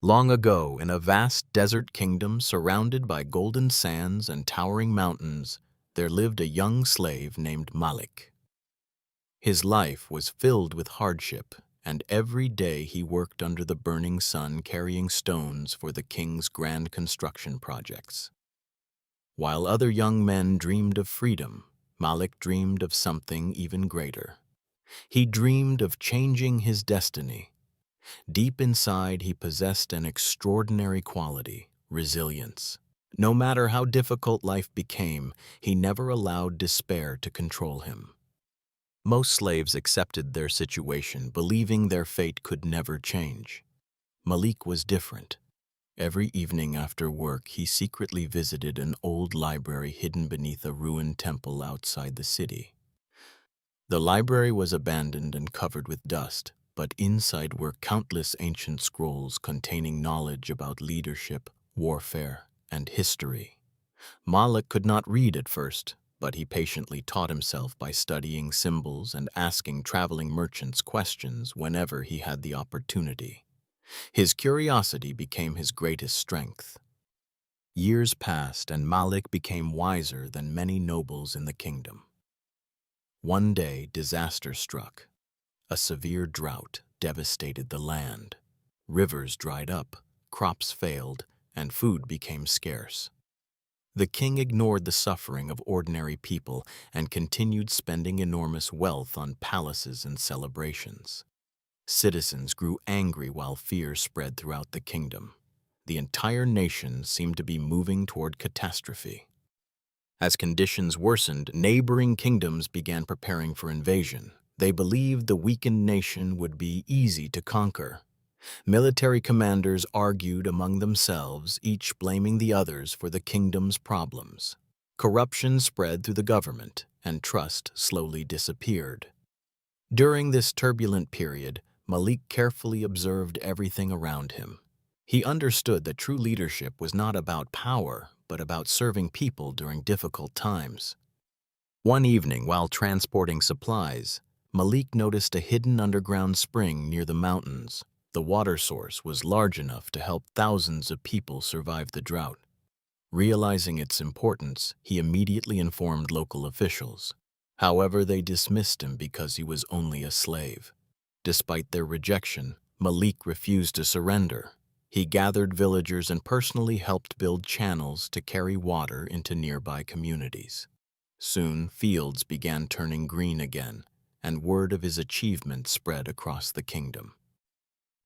Long ago, in a vast desert kingdom surrounded by golden sands and towering mountains, there lived a young slave named Malik. His life was filled with hardship, and every day he worked under the burning sun carrying stones for the king's grand construction projects. While other young men dreamed of freedom, Malik dreamed of something even greater. He dreamed of changing his destiny. Deep inside, he possessed an extraordinary quality: resilience. No matter how difficult life became, he never allowed despair to control him. Most slaves accepted their situation, believing their fate could never change. Malik was different. Every evening after work, he secretly visited an old library hidden beneath a ruined temple outside the city. The library was abandoned and covered with dust, but inside were countless ancient scrolls containing knowledge about leadership, warfare, and history. Malik could not read at first, but he patiently taught himself by studying symbols and asking traveling merchants questions whenever he had the opportunity. His curiosity became his greatest strength. Years passed, and Malik became wiser than many nobles in the kingdom. One day, disaster struck. A severe drought devastated the land. Rivers dried up, crops failed, and food became scarce. The king ignored the suffering of ordinary people and continued spending enormous wealth on palaces and celebrations. Citizens grew angry while fear spread throughout the kingdom. The entire nation seemed to be moving toward catastrophe. As conditions worsened, neighboring kingdoms began preparing for invasion. They believed the weakened nation would be easy to conquer. Military commanders argued among themselves, each blaming the others for the kingdom's problems. Corruption spread through the government, and trust slowly disappeared. During this turbulent period, Malik carefully observed everything around him. He understood that true leadership was not about power, but about serving people during difficult times. One evening, while transporting supplies, Malik noticed a hidden underground spring near the mountains. The water source was large enough to help thousands of people survive the drought. Realizing its importance, he immediately informed local officials. However, they dismissed him because he was only a slave. Despite their rejection, Malik refused to surrender. He gathered villagers and personally helped build channels to carry water into nearby communities. Soon, fields began turning green again, and word of his achievement spread across the kingdom.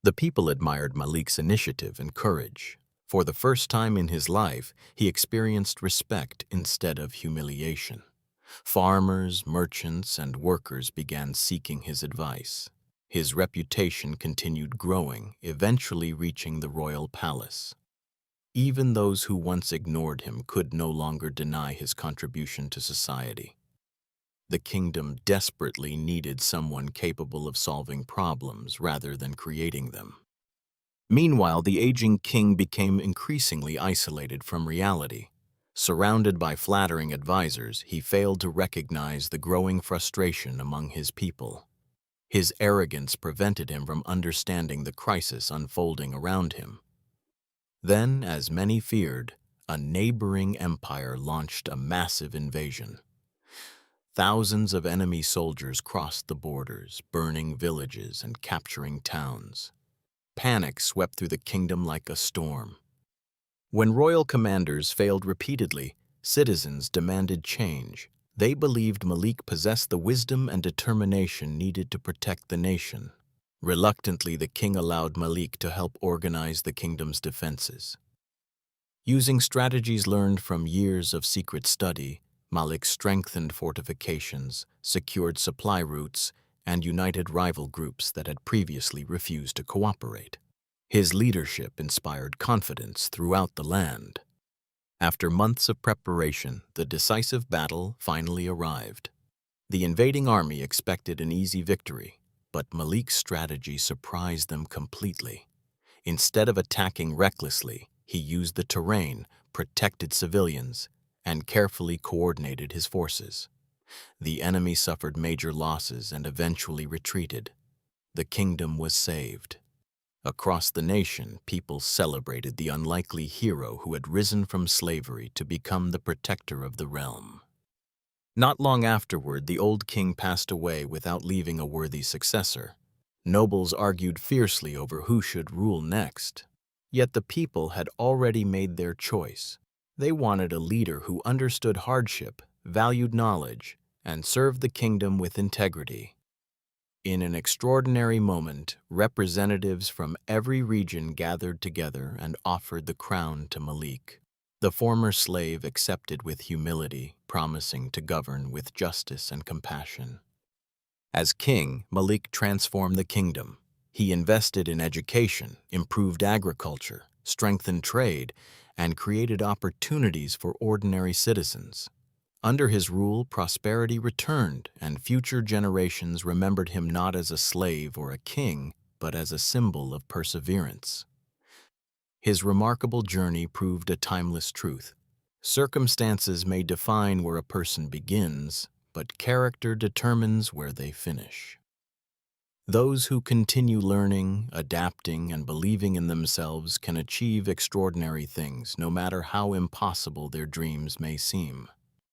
The people admired Malik's initiative and courage. For the first time in his life, he experienced respect instead of humiliation. Farmers, merchants, and workers began seeking his advice. His reputation continued growing, eventually reaching the royal palace. Even those who once ignored him could no longer deny his contribution to society. The kingdom desperately needed someone capable of solving problems rather than creating them. Meanwhile, the aging king became increasingly isolated from reality. Surrounded by flattering advisors, he failed to recognize the growing frustration among his people. His arrogance prevented him from understanding the crisis unfolding around him. Then, as many feared, a neighboring empire launched a massive invasion. Thousands of enemy soldiers crossed the borders, burning villages and capturing towns. Panic swept through the kingdom like a storm. When royal commanders failed repeatedly, citizens demanded change. They believed Malik possessed the wisdom and determination needed to protect the nation. Reluctantly, the king allowed Malik to help organize the kingdom's defenses. Using strategies learned from years of secret study, Malik strengthened fortifications, secured supply routes, and united rival groups that had previously refused to cooperate. His leadership inspired confidence throughout the land. After months of preparation, the decisive battle finally arrived. The invading army expected an easy victory, but Malik's strategy surprised them completely. Instead of attacking recklessly, he used the terrain, protected civilians, and carefully coordinated his forces. The enemy suffered major losses and eventually retreated. The kingdom was saved. Across the nation, people celebrated the unlikely hero who had risen from slavery to become the protector of the realm. Not long afterward, the old king passed away without leaving a worthy successor. Nobles argued fiercely over who should rule next. Yet the people had already made their choice. They wanted a leader who understood hardship, valued knowledge, and served the kingdom with integrity. In an extraordinary moment, representatives from every region gathered together and offered the crown to Malik. The former slave accepted with humility, promising to govern with justice and compassion. As king, Malik transformed the kingdom. He invested in education, improved agriculture, strengthened trade, and created opportunities for ordinary citizens. Under his rule, prosperity returned, and future generations remembered him not as a slave or a king, but as a symbol of perseverance. His remarkable journey proved a timeless truth. Circumstances may define where a person begins, but character determines where they finish. Those who continue learning, adapting, and believing in themselves can achieve extraordinary things, no matter how impossible their dreams may seem.